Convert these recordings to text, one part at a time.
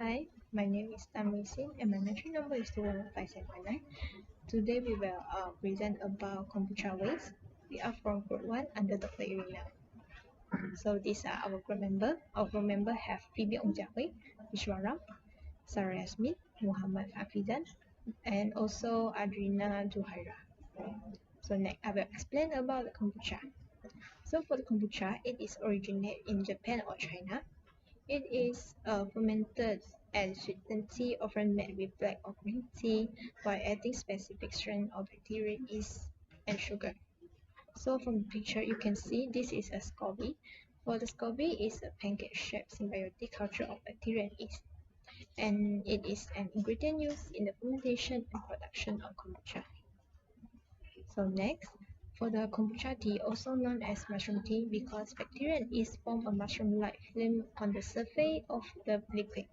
Hi, my name is Tamisin and my entry number is 215719. Today we will present about kombucha waste. We are from group 1 under Dr. Irina. So these are our group member. Our group member have Phoebe Ongjawi, Ishwara, Sarah Yasmin, Muhammad Hafizan, and also Adrina Juhaira. So next I will explain about the kombucha. So for the kombucha, it is originated in Japan or China. It is fermented and sweetened tea, often made with black or green tea, by adding specific strain of bacteria, yeast, and sugar. So from the picture, you can see this is a SCOBY. For the SCOBY is a pancake-shaped symbiotic culture of bacteria and yeast, and it is an ingredient used in the fermentation and production of kombucha. So next, for the kombucha tea, also known as mushroom tea, because bacteria and yeast form a mushroom-like film on the surface of the liquid.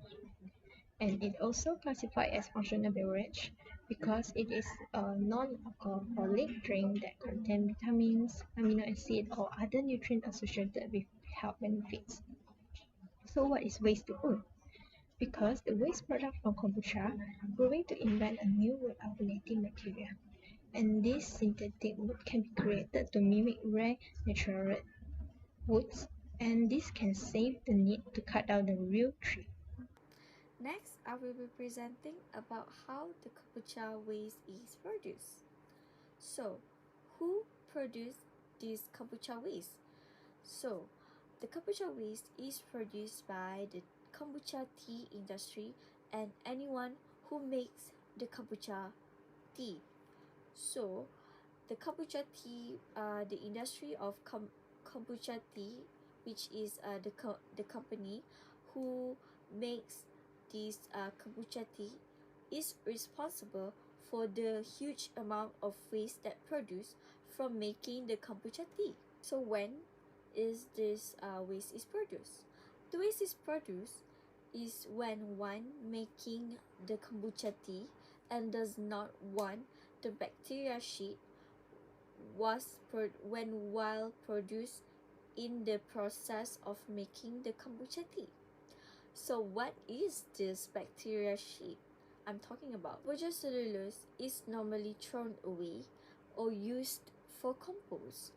And it also classified as functional beverage because it is a non-alcoholic drink that contains vitamins, amino acids, or other nutrients associated with health benefits. So what is waste to food? Because the waste product from kombucha growing to invent a new wood alternative material. And this synthetic wood can be created to mimic rare natural woods, and this can save the need to cut down the real tree. Next, I will be presenting about how the kombucha waste is produced. So, who produced this kombucha waste? So, the kombucha waste is produced by the kombucha tea industry and anyone who makes the kombucha tea. So, the kombucha tea, the industry of kombucha tea, which is the company who makes this kombucha tea, is responsible for the huge amount of waste that produced from making the kombucha tea. So when is this waste is produced? The waste is produced is when one making the kombucha tea and does not want the bacteria sheet when while produced in the process of making the kombucha tea. So what is this bacteria sheet I'm talking about? Kombucha cellulose is normally thrown away or used for compost.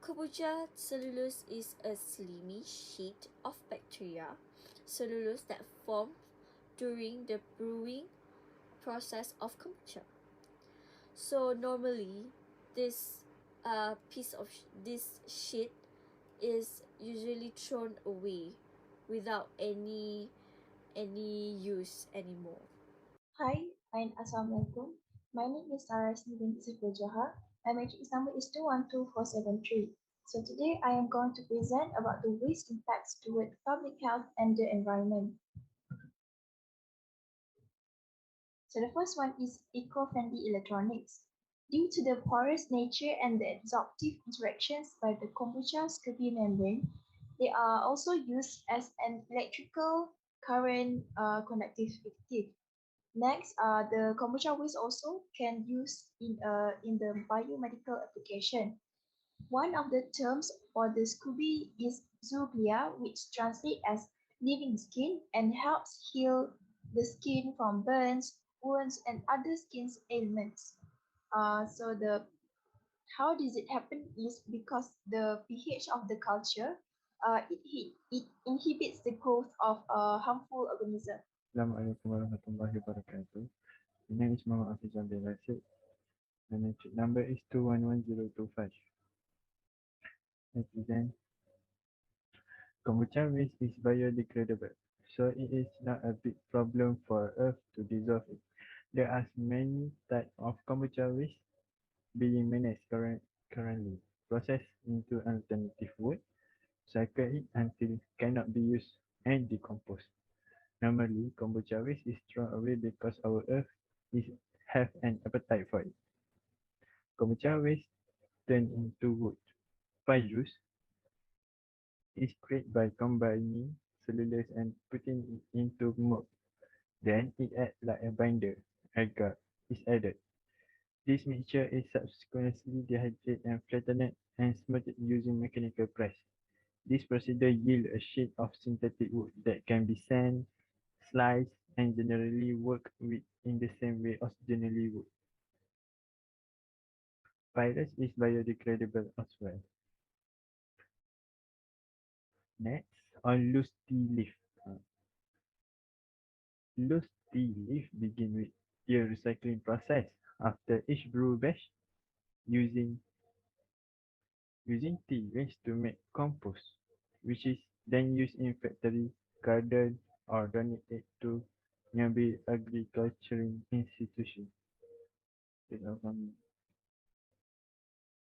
Kombucha cellulose is a slimy sheet of bacteria cellulose that forms during the brewing process of kombucha. So normally this this sheet is usually thrown away without any use anymore. Hi, and Assalamualaikum. My name is Sarah binti Johar. My matrix number is 212473. So today I am going to present about the waste impacts toward public health and the environment. So the first one is eco-friendly electronics. Due to the porous nature and the absorptive interactions by the kombucha SCOBY membrane, they are also used as an electrical current conductivity. Next, the kombucha waste also can use in the biomedical application. One of the terms for the SCOBY is zooglia, which translates as living skin and helps heal the skin from burns, wounds, and other skin ailments. So the how does it happen is because the pH of the culture, it inhibits the growth of harmful organisms. Assalamualaikum warahmatullahi wabarakatuh. My name is Muhammad Hafizan bin Rashid. My matric number is 211025. Netizen. Kombucha waste is biodegradable, so it is not a big problem for Earth to dissolve it. There are many types of kombucha waste being managed currently. Processed into alternative wood, cycle it until cannot be used and decomposed. Normally, kombucha waste is thrown away because our Earth is have an appetite for it. Kombucha waste turned into wood. Juice is created by combining cellulose and putting it into milk. Then it acts like a binder. Agar is added. This mixture is subsequently dehydrated and flattened and smoothed using mechanical press. This procedure yields a sheet of synthetic wood that can be sand, slice, and generally work in the same way as generally would. Virus is biodegradable as well. Next, on loose tea leaf. Loose tea leaf begin with a recycling process after each brew batch using tea waste to make compost, which is then used in factory, garden, or donated to nearby agricultural institutions.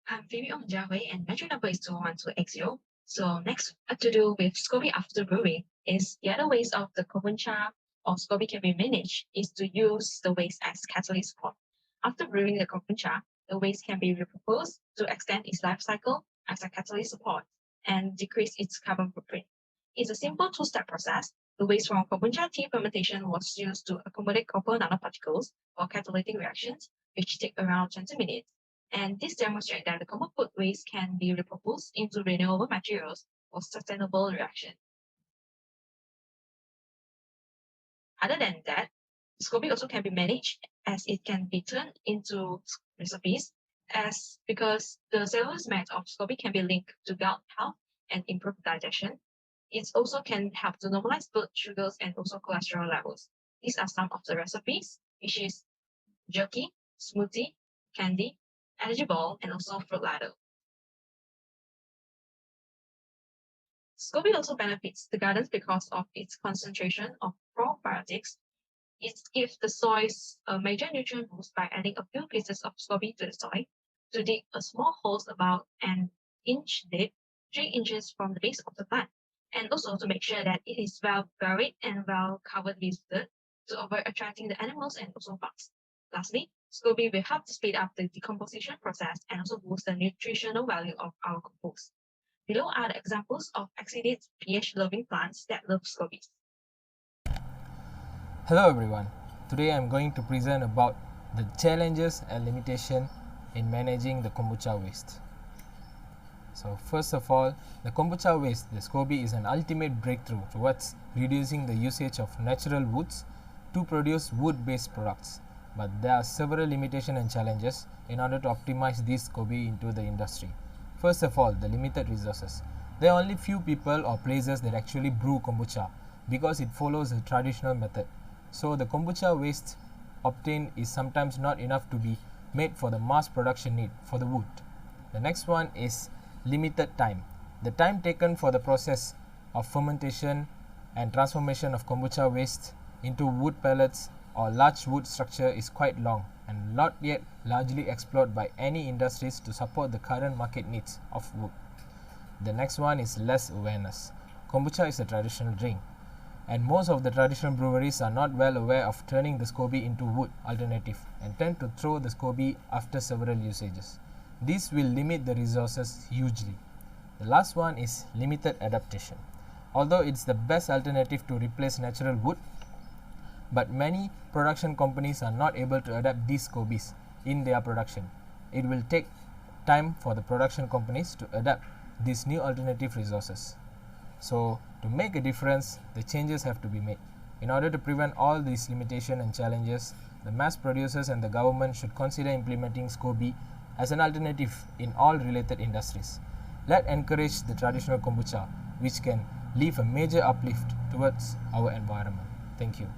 I'm Phoebe Onjaway and measure number is 21280. So next, what to do with SCOBY after brewing is the other ways of the kombucha or SCOBY can be managed is to use the waste as catalyst support. After brewing the kombucha, the waste can be repurposed to extend its life cycle as a catalyst support and decrease its carbon footprint. It's a simple two-step process. The waste from kombucha tea fermentation was used to accommodate copper nanoparticles for catalytic reactions, which take around 20 minutes. And this demonstrates that the common food waste can be repurposed into renewable materials for sustainable reaction. Other than that, SCOBY also can be managed as it can be turned into recipes because the cellulose mass of SCOBY can be linked to gut health and improve digestion. It also can help to normalize blood sugars and also cholesterol levels. These are some of the recipes, which is jerky, smoothie, candy, energy ball, and also fruit ladder. SCOBY also benefits the gardens because of its concentration of probiotics. It gives the soils a major nutrient boost by adding a few pieces of SCOBY to the soil to dig a small hole about an inch deep, 3 inches from the base of the plant, and also to make sure that it is well buried and well covered with dirt to avoid attracting the animals and also bugs. Lastly, SCOBY will help to speed up the decomposition process and also boost the nutritional value of our compost. Below are the examples of acidic pH-loving plants that love SCOBYs. Hello everyone. Today I'm going to present about the challenges and limitation in managing the kombucha waste. So first of all, the kombucha waste, the SCOBY, is an ultimate breakthrough towards reducing the usage of natural woods to produce wood-based products. But there are several limitations and challenges in order to optimize this SCOBY into the industry. First of all, the limited resources. There are only few people or places that actually brew kombucha because it follows a traditional method. So the kombucha waste obtained is sometimes not enough to be made for the mass production need for the wood. The next one is limited time. The time taken for the process of fermentation and transformation of kombucha waste into wood pellets or large wood structure is quite long and not yet largely explored by any industries to support the current market needs of wood. The next one is less awareness. Kombucha is a traditional drink, and most of the traditional breweries are not well aware of turning the SCOBY into wood alternative and tend to throw the SCOBY after several usages. This will limit the resources hugely. The last one is limited adaptation. Although it's the best alternative to replace natural wood, but many production companies are not able to adapt these SCOBYs in their production. It will take time for the production companies to adapt these new alternative resources. So to make a difference, the changes have to be made. In order to prevent all these limitations and challenges, the mass producers and the government should consider implementing SCOBY as an alternative in all related industries. Let's encourage the traditional kombucha, which can leave a major uplift towards our environment. Thank you.